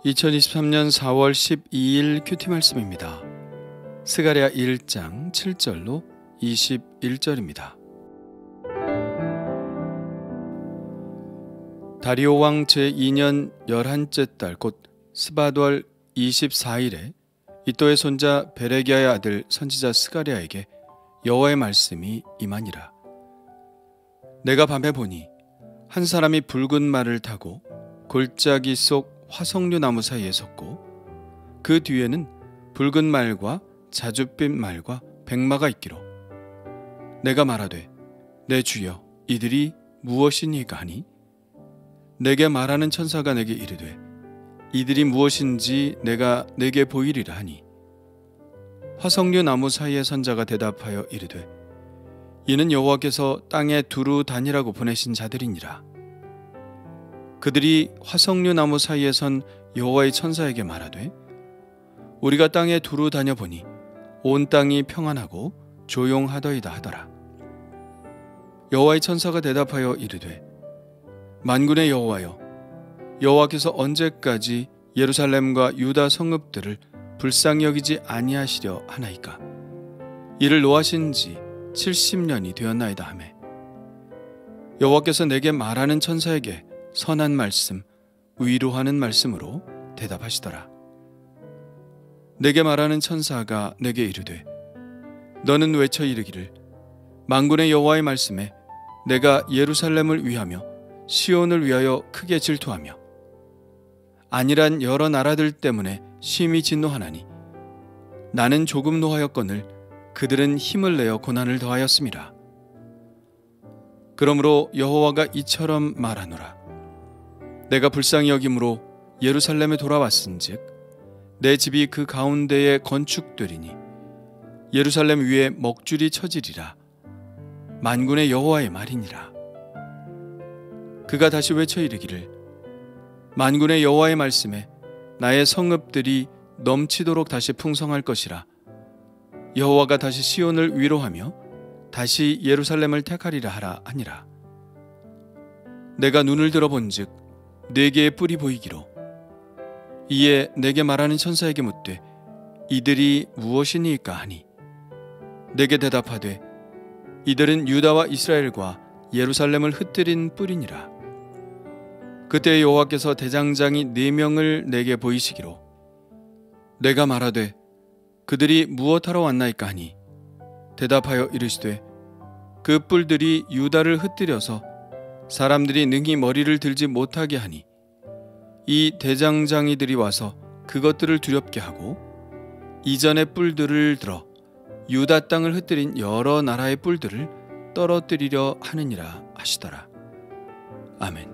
2023년 4월 12일 큐티 말씀입니다. 스가랴 1장 7절로 21절입니다. 다리오 왕 제2년 11째 달 곧 스바월 24일에 이또의 손자 베레기야의 아들 선지자 스가랴에게 여호와의 말씀이 임하니라. 내가 밤에 보니 한 사람이 붉은 말을 타고 골짜기 속 화석류 나무 사이에 섰고 그 뒤에는 붉은 말과 자줏빛 말과 백마가 있기로 내가 말하되 내 주여 이들이 무엇이니까 하니 내게 말하는 천사가 내게 이르되 이들이 무엇인지 내가 내게 보이리라 하니 화석류 나무 사이에 선 자가 대답하여 이르되 이는 여호와께서 땅에 두루 다니라고 보내신 자들이니라. 그들이 화석류 나무 사이에 선 여호와의 천사에게 말하되 우리가 땅에 두루 다녀보니 온 땅이 평안하고 조용하더이다 하더라. 여호와의 천사가 대답하여 이르되 만군의 여호와여 여호와께서 언제까지 예루살렘과 유다 성읍들을 불쌍히 여기지 아니하시려 하나이까. 이를 노하신 지 70년이 되었나이다 하매 여호와께서 내게 말하는 천사에게 선한 말씀, 위로하는 말씀으로 대답하시더라. 내게 말하는 천사가 내게 이르되 너는 외쳐 이르기를 만군의 여호와의 말씀에 내가 예루살렘을 위하며 시온을 위하여 크게 질투하며 안일한 여러 나라들 때문에 심히 진노하나니 나는 조금 노하였거늘 그들은 힘을 내어 고난을 더하였음이라. 그러므로 여호와가 이처럼 말하노라. 내가 불쌍히 여김으로 예루살렘에 돌아왔은즉 내 집이 그 가운데에 건축되리니 예루살렘 위에 먹줄이 쳐지리라. 만군의 여호와의 말이니라. 그가 다시 외쳐 이르기를 만군의 여호와의 말씀에 나의 성읍들이 넘치도록 다시 풍성할 것이라. 여호와가 다시 시온을 위로하며 다시 예루살렘을 택하리라 하라 하니라. 내가 눈을 들어본즉 네 개의 뿔이 보이기로 이에 내게 말하는 천사에게 묻되 이들이 무엇이니까 하니 내게 대답하되 이들은 유다와 이스라엘과 예루살렘을 흩뜨린 뿔이니라. 그때 여호와께서 대장장이 4명을 내게 보이시기로 내가 말하되 그들이 무엇하러 왔나이까 하니 대답하여 이르시되 그 뿔들이 유다를 흩뜨려서 사람들이 능히 머리를 들지 못하게 하니 이 대장장이들이 와서 그것들을 두렵게 하고 이전의 뿔들을 들어 유다 땅을 흩뜨린 여러 나라의 뿔들을 떨어뜨리려 하느니라 하시더라. 아멘.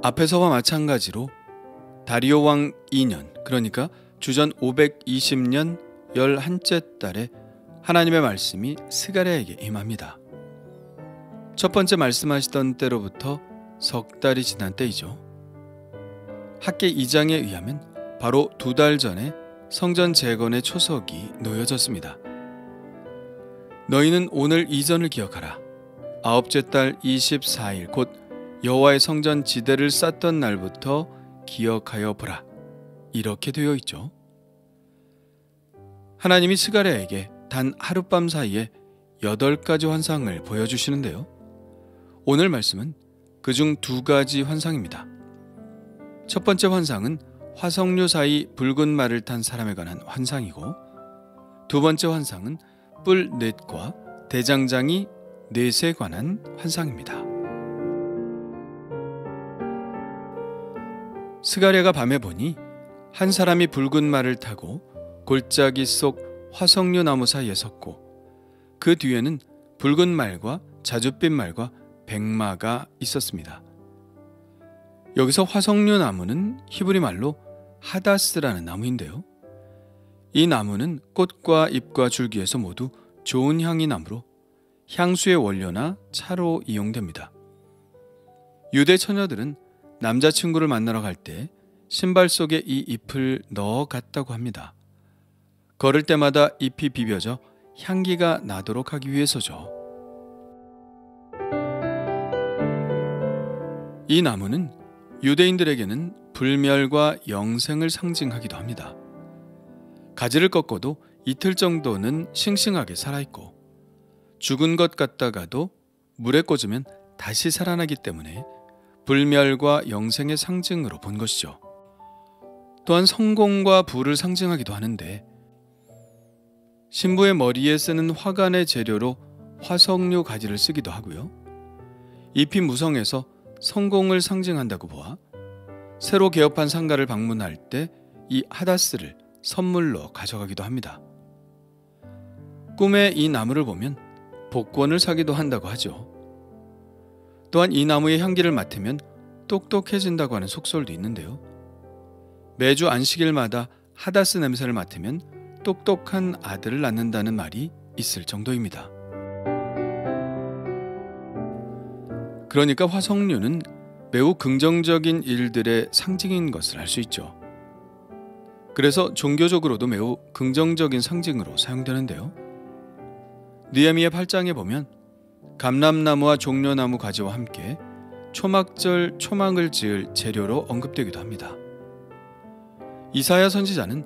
앞에서와 마찬가지로 다리오 왕 2년 그러니까 주전 520년 11째 달에 하나님의 말씀이 스가랴에게 임합니다. 첫 번째 말씀하시던 때로부터 석 달이 지난 때이죠. 학계 2장에 의하면 바로 2달 전에 성전 재건의 초석이 놓여졌습니다. 너희는 오늘 이전을 기억하라. 9째 달 24일 곧 여호와의 성전 지대를 쌓던 날부터 기억하여 보라. 이렇게 되어 있죠. 하나님이 스가랴에게 단 하룻밤 사이에 8가지 환상을 보여주시는데요. 오늘 말씀은 그중 2가지 환상입니다. 첫 번째 환상은 화석류 사이 붉은 말을 탄 사람에 관한 환상이고 두 번째 환상은 뿔 넷과 대장장이 넷에 관한 환상입니다. 스가랴가 밤에 보니 한 사람이 붉은 말을 타고 골짜기 속 화석류 나무 사이에 섰고 그 뒤에는 붉은 말과 자줏빛 말과 백마가 있었습니다. 여기서 화석류 나무는 히브리 말로 하다스라는 나무인데요. 이 나무는 꽃과 잎과 줄기에서 모두 좋은 향이 나므로 향수의 원료나 차로 이용됩니다. 유대 처녀들은 남자친구를 만나러 갈 때 신발 속에 이 잎을 넣어 갔다고 합니다. 걸을 때마다 잎이 비벼져 향기가 나도록 하기 위해서죠. 이 나무는 유대인들에게는 불멸과 영생을 상징하기도 합니다. 가지를 꺾어도 이틀 정도는 싱싱하게 살아있고 죽은 것 같다가도 물에 꽂으면 다시 살아나기 때문에 불멸과 영생의 상징으로 본 것이죠. 또한 성공과 부를 상징하기도 하는데 신부의 머리에 쓰는 화관의 재료로 화석류 가지를 쓰기도 하고요. 잎이 무성해서 성공을 상징한다고 보아 새로 개업한 상가를 방문할 때 이 하다스를 선물로 가져가기도 합니다. 꿈에 이 나무를 보면 복권을 사기도 한다고 하죠. 또한 이 나무의 향기를 맡으면 똑똑해진다고 하는 속설도 있는데요. 매주 안식일마다 하다스 냄새를 맡으면 똑똑한 아들을 낳는다는 말이 있을 정도입니다. 그러니까 화석류는 매우 긍정적인 일들의 상징인 것을 알 수 있죠. 그래서 종교적으로도 매우 긍정적인 상징으로 사용되는데요. 느헤미야 8장에 보면 감람나무와 종려나무 가지와 함께 초막절 초막을 지을 재료로 언급되기도 합니다. 이사야 선지자는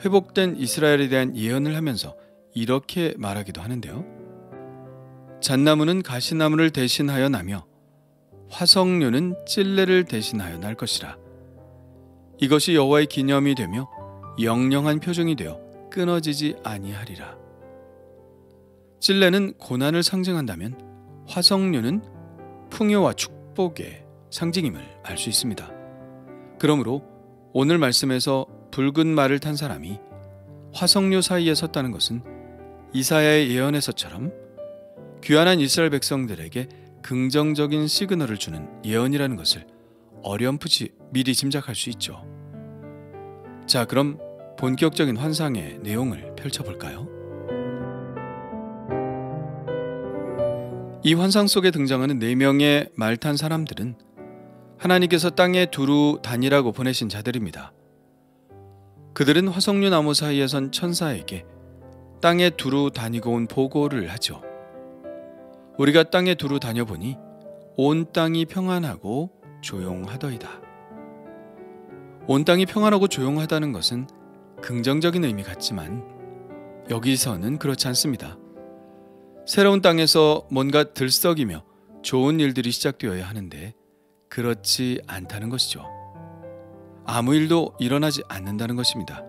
회복된 이스라엘에 대한 예언을 하면서 이렇게 말하기도 하는데요. 잣나무는 가시나무를 대신하여 나며 화석류는 찔레를 대신하여 날 것이라. 이것이 여호와의 기념이 되며 영영한 표징이 되어 끊어지지 아니하리라. 찔레는 고난을 상징한다면 화석류는 풍요와 축복의 상징임을 알 수 있습니다. 그러므로 오늘 말씀에서 붉은 말을 탄 사람이 화석류 사이에 섰다는 것은 이사야의 예언에서처럼 귀환한 이스라엘 백성들에게 긍정적인 시그널을 주는 예언이라는 것을 어렴풋이 미리 짐작할 수 있죠. 자, 그럼 본격적인 환상의 내용을 펼쳐볼까요? 이 환상 속에 등장하는 4명의 말 탄 사람들은 하나님께서 땅에 두루 다니라고 보내신 자들입니다. 그들은 화석류 나무 사이에 선 천사에게 땅에 두루 다니고 온 보고를 하죠. 우리가 땅에 두루 다녀보니 온 땅이 평안하고 조용하더이다. 온 땅이 평안하고 조용하다는 것은 긍정적인 의미 같지만 여기서는 그렇지 않습니다. 새로운 땅에서 뭔가 들썩이며 좋은 일들이 시작되어야 하는데 그렇지 않다는 것이죠. 아무 일도 일어나지 않는다는 것입니다.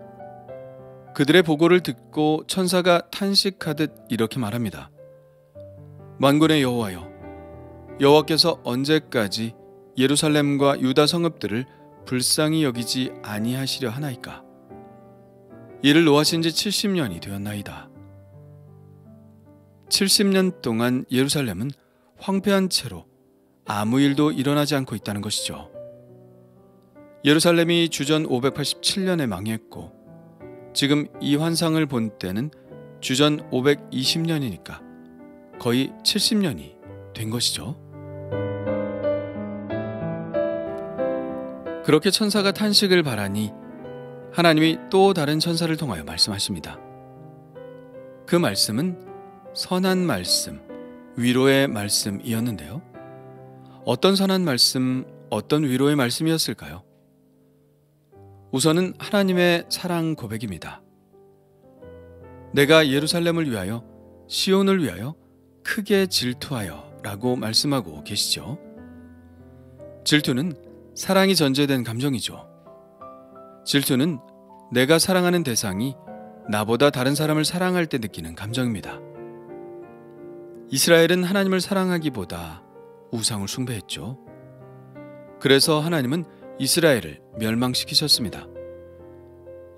그들의 보고를 듣고 천사가 탄식하듯 이렇게 말합니다. 만군의 여호와여, 여호와께서 언제까지 예루살렘과 유다 성읍들을 불쌍히 여기지 아니하시려 하나이까? 이를 노하신 지 70년이 되었나이다. 70년 동안 예루살렘은 황폐한 채로 아무 일도 일어나지 않고 있다는 것이죠. 예루살렘이 주전 587년에 망했고 지금 이 환상을 본 때는 주전 520년이니까 거의 70년이 된 것이죠. 그렇게 천사가 탄식을 바라니 하나님이 또 다른 천사를 통하여 말씀하십니다. 그 말씀은 선한 말씀, 위로의 말씀이었는데요. 어떤 선한 말씀, 어떤 위로의 말씀이었을까요? 우선은 하나님의 사랑 고백입니다. 내가 예루살렘을 위하여, 시온을 위하여 크게 질투하여 라고 말씀하고 계시죠. 질투는 사랑이 전제된 감정이죠. 질투는 내가 사랑하는 대상이 나보다 다른 사람을 사랑할 때 느끼는 감정입니다. 이스라엘은 하나님을 사랑하기보다 우상을 숭배했죠. 그래서 하나님은 이스라엘을 멸망시키셨습니다.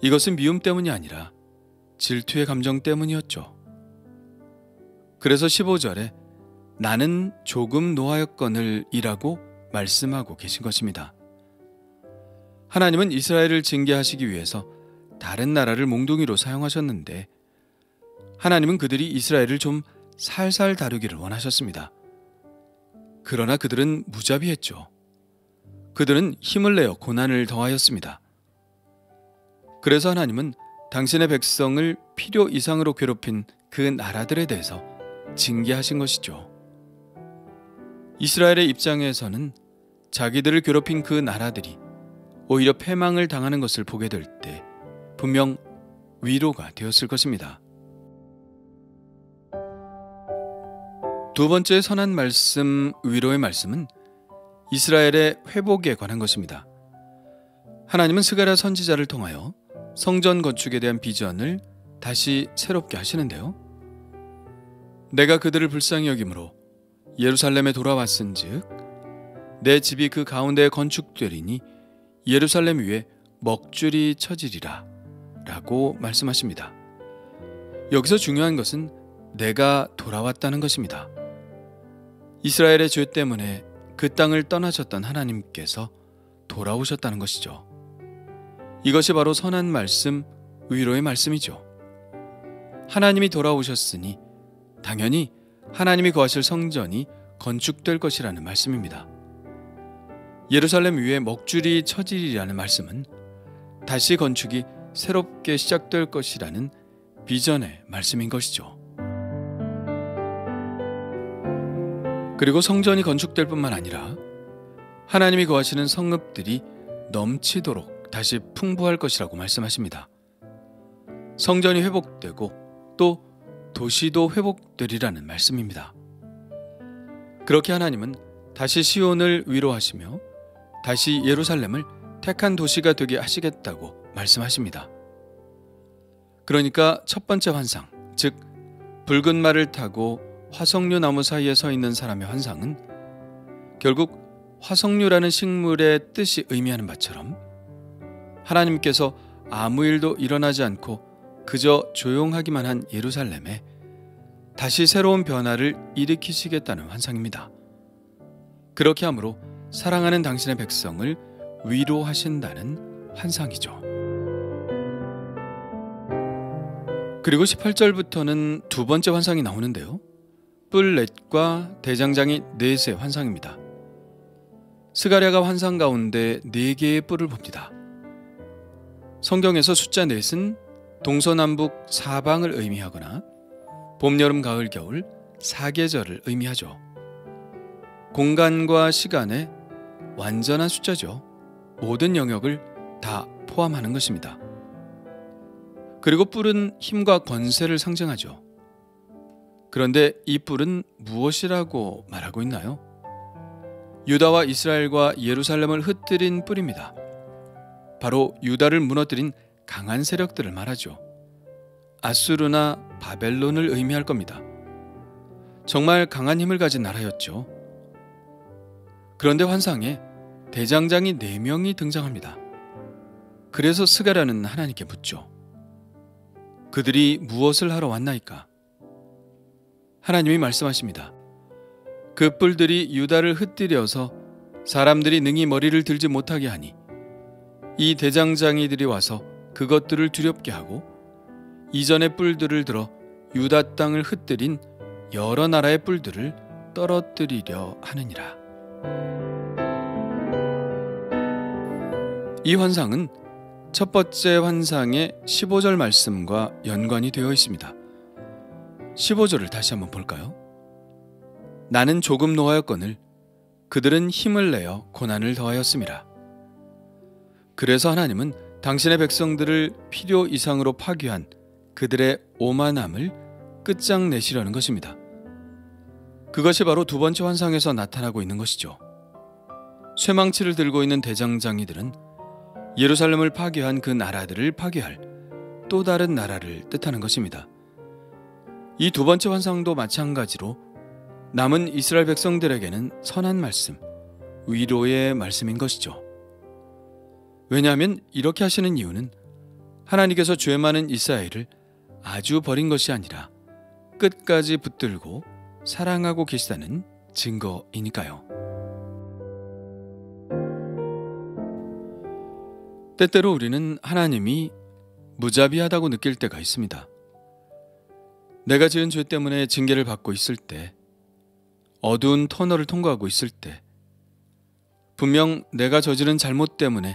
이것은 미움 때문이 아니라 질투의 감정 때문이었죠. 그래서 15절에 나는 조금 노하였거늘 이라고 말씀하고 계신 것입니다. 하나님은 이스라엘을 징계하시기 위해서 다른 나라를 몽둥이로 사용하셨는데 하나님은 그들이 이스라엘을 좀 살살 다루기를 원하셨습니다. 그러나 그들은 무자비했죠. 그들은 힘을 내어 고난을 더하였습니다. 그래서 하나님은 당신의 백성을 필요 이상으로 괴롭힌 그 나라들에 대해서 징계하신 것이죠. 이스라엘의 입장에서는 자기들을 괴롭힌 그 나라들이 오히려 패망을 당하는 것을 보게 될 때 분명 위로가 되었을 것입니다. 두 번째 선한 말씀, 위로의 말씀은 이스라엘의 회복에 관한 것입니다. 하나님은 스가랴 선지자를 통하여 성전 건축에 대한 비전을 다시 새롭게 하시는데요. 내가 그들을 불쌍히 여김으로 예루살렘에 돌아왔은즉 내 집이 그 가운데에 건축되리니 예루살렘 위에 먹줄이 쳐지리라 라고 말씀하십니다. 여기서 중요한 것은 내가 돌아왔다는 것입니다. 이스라엘의 죄 때문에 그 땅을 떠나셨던 하나님께서 돌아오셨다는 것이죠. 이것이 바로 선한 말씀, 위로의 말씀이죠. 하나님이 돌아오셨으니 당연히 하나님이 거하실 성전이 건축될 것이라는 말씀입니다. 예루살렘 위에 먹줄이 쳐지리라는 말씀은 다시 건축이 새롭게 시작될 것이라는 비전의 말씀인 것이죠. 그리고 성전이 건축될 뿐만 아니라 하나님이 거하시는 성읍들이 넘치도록 다시 풍부할 것이라고 말씀하십니다. 성전이 회복되고 또 도시도 회복되리라는 말씀입니다. 그렇게 하나님은 다시 시온을 위로하시며 다시 예루살렘을 택한 도시가 되게 하시겠다고 말씀하십니다. 그러니까 첫 번째 환상, 즉 붉은 말을 타고 화석류 나무 사이에 서 있는 사람의 환상은 결국 화석류라는 식물의 뜻이 의미하는 바처럼 하나님께서 아무 일도 일어나지 않고 그저 조용하기만 한 예루살렘에 다시 새로운 변화를 일으키시겠다는 환상입니다. 그렇게 함으로 사랑하는 당신의 백성을 위로하신다는 환상이죠. 그리고 18절부터는 두 번째 환상이 나오는데요. 뿔 넷과 대장장이 넷의 환상입니다. 스가랴가 환상 가운데 4개의 뿔을 봅니다. 성경에서 숫자 넷은 동서남북 사방을 의미하거나 봄, 여름, 가을, 겨울 4계절을 의미하죠. 공간과 시간의 완전한 숫자죠. 모든 영역을 다 포함하는 것입니다. 그리고 뿔은 힘과 권세를 상징하죠. 그런데 이 뿔은 무엇이라고 말하고 있나요? 유다와 이스라엘과 예루살렘을 흩뜨린 뿔입니다. 바로 유다를 무너뜨린 강한 세력들을 말하죠. 아수르나 바벨론을 의미할 겁니다. 정말 강한 힘을 가진 나라였죠. 그런데 환상에 대장장이 4명이 등장합니다. 그래서 스가랴는 하나님께 묻죠. 그들이 무엇을 하러 왔나이까? 하나님이 말씀하십니다. 그 뿔들이 유다를 흩뜨려서 사람들이 능히 머리를 들지 못하게 하니 이 대장장이들이 와서 그것들을 두렵게 하고 이전의 뿔들을 들어 유다 땅을 흩뜨린 여러 나라의 뿔들을 떨어뜨리려 하느니라. 이 환상은 첫 번째 환상의 15절 말씀과 연관이 되어 있습니다. 15절을 다시 한번 볼까요? 나는 조금 노하였거늘 그들은 힘을 내어 고난을 더하였음이라. 그래서 하나님은 당신의 백성들을 필요 이상으로 파괴한 그들의 오만함을 끝장내시려는 것입니다. 그것이 바로 두 번째 환상에서 나타나고 있는 것이죠. 쇠망치를 들고 있는 대장장이들은 예루살렘을 파괴한 그 나라들을 파괴할 또 다른 나라를 뜻하는 것입니다. 이 두 번째 환상도 마찬가지로 남은 이스라엘 백성들에게는 선한 말씀, 위로의 말씀인 것이죠. 왜냐하면 이렇게 하시는 이유는 하나님께서 죄 많은 이스라엘을 아주 버린 것이 아니라 끝까지 붙들고 사랑하고 계시다는 증거이니까요. 때때로 우리는 하나님이 무자비하다고 느낄 때가 있습니다. 내가 지은 죄 때문에 징계를 받고 있을 때, 어두운 터널을 통과하고 있을 때, 분명 내가 저지른 잘못 때문에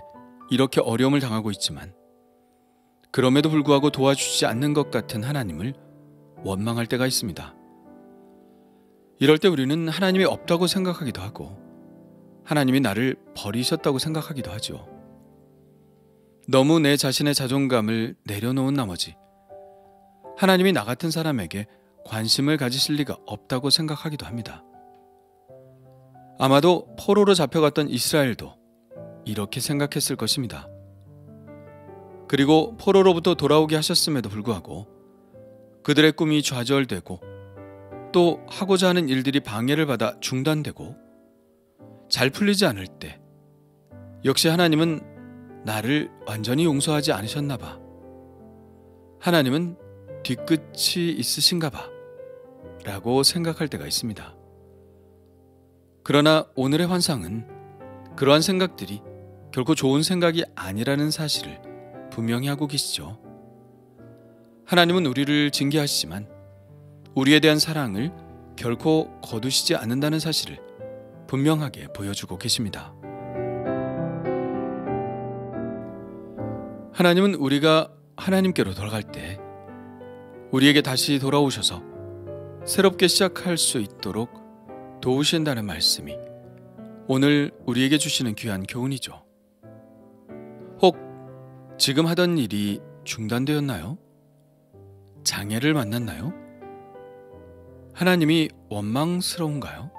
이렇게 어려움을 당하고 있지만 그럼에도 불구하고 도와주시지 않는 것 같은 하나님을 원망할 때가 있습니다. 이럴 때 우리는 하나님이 없다고 생각하기도 하고 하나님이 나를 버리셨다고 생각하기도 하죠. 너무 내 자신의 자존감을 내려놓은 나머지 하나님이 나 같은 사람에게 관심을 가지실 리가 없다고 생각하기도 합니다. 아마도 포로로 잡혀갔던 이스라엘도 이렇게 생각했을 것입니다. 그리고 포로로부터 돌아오게 하셨음에도 불구하고 그들의 꿈이 좌절되고 또 하고자 하는 일들이 방해를 받아 중단되고 잘 풀리지 않을 때 역시 하나님은 나를 완전히 용서하지 않으셨나 봐. 하나님은 뒤끝이 있으신가 봐 라고 생각할 때가 있습니다. 그러나 오늘의 환상은 그러한 생각들이 결코 좋은 생각이 아니라는 사실을 분명히 하고 계시죠. 하나님은 우리를 징계하시지만 우리에 대한 사랑을 결코 거두시지 않는다는 사실을 분명하게 보여주고 계십니다. 하나님은 우리가 하나님께로 돌아갈 때 우리에게 다시 돌아오셔서 새롭게 시작할 수 있도록 도우신다는 말씀이 오늘 우리에게 주시는 귀한 교훈이죠. 혹 지금 하던 일이 중단되었나요? 장애를 만났나요? 하나님이 원망스러운가요?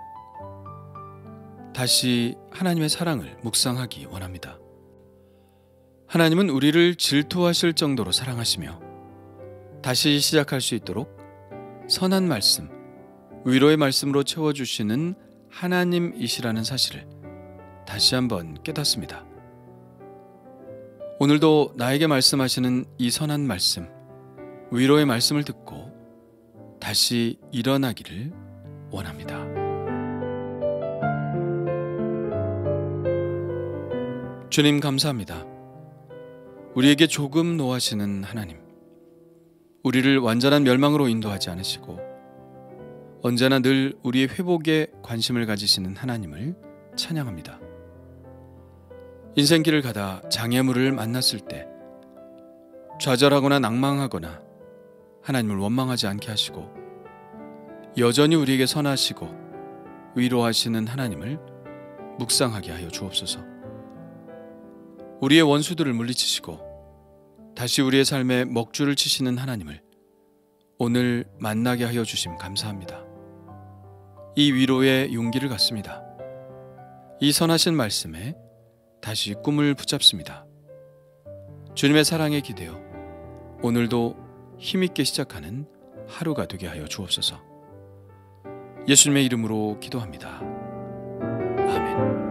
다시 하나님의 사랑을 묵상하기 원합니다. 하나님은 우리를 질투하실 정도로 사랑하시며 다시 시작할 수 있도록 선한 말씀, 위로의 말씀으로 채워주시는 하나님이시라는 사실을 다시 한번 깨닫습니다. 오늘도 나에게 말씀하시는 이 선한 말씀, 위로의 말씀을 듣고 다시 일어나기를 원합니다. 주님 감사합니다. 우리에게 조금 노하시는 하나님, 우리를 완전한 멸망으로 인도하지 않으시고 언제나 늘 우리의 회복에 관심을 가지시는 하나님을 찬양합니다. 인생길을 가다 장애물을 만났을 때 좌절하거나 낭망하거나 하나님을 원망하지 않게 하시고 여전히 우리에게 선하시고 위로하시는 하나님을 묵상하게 하여 주옵소서. 우리의 원수들을 물리치시고 다시 우리의 삶에 먹줄을 치시는 하나님을 오늘 만나게 하여 주심 감사합니다. 이 위로의 용기를 갖습니다. 이 선하신 말씀에 다시 꿈을 붙잡습니다. 주님의 사랑에 기대어 오늘도 힘있게 시작하는 하루가 되게 하여 주옵소서. 예수님의 이름으로 기도합니다. 아멘.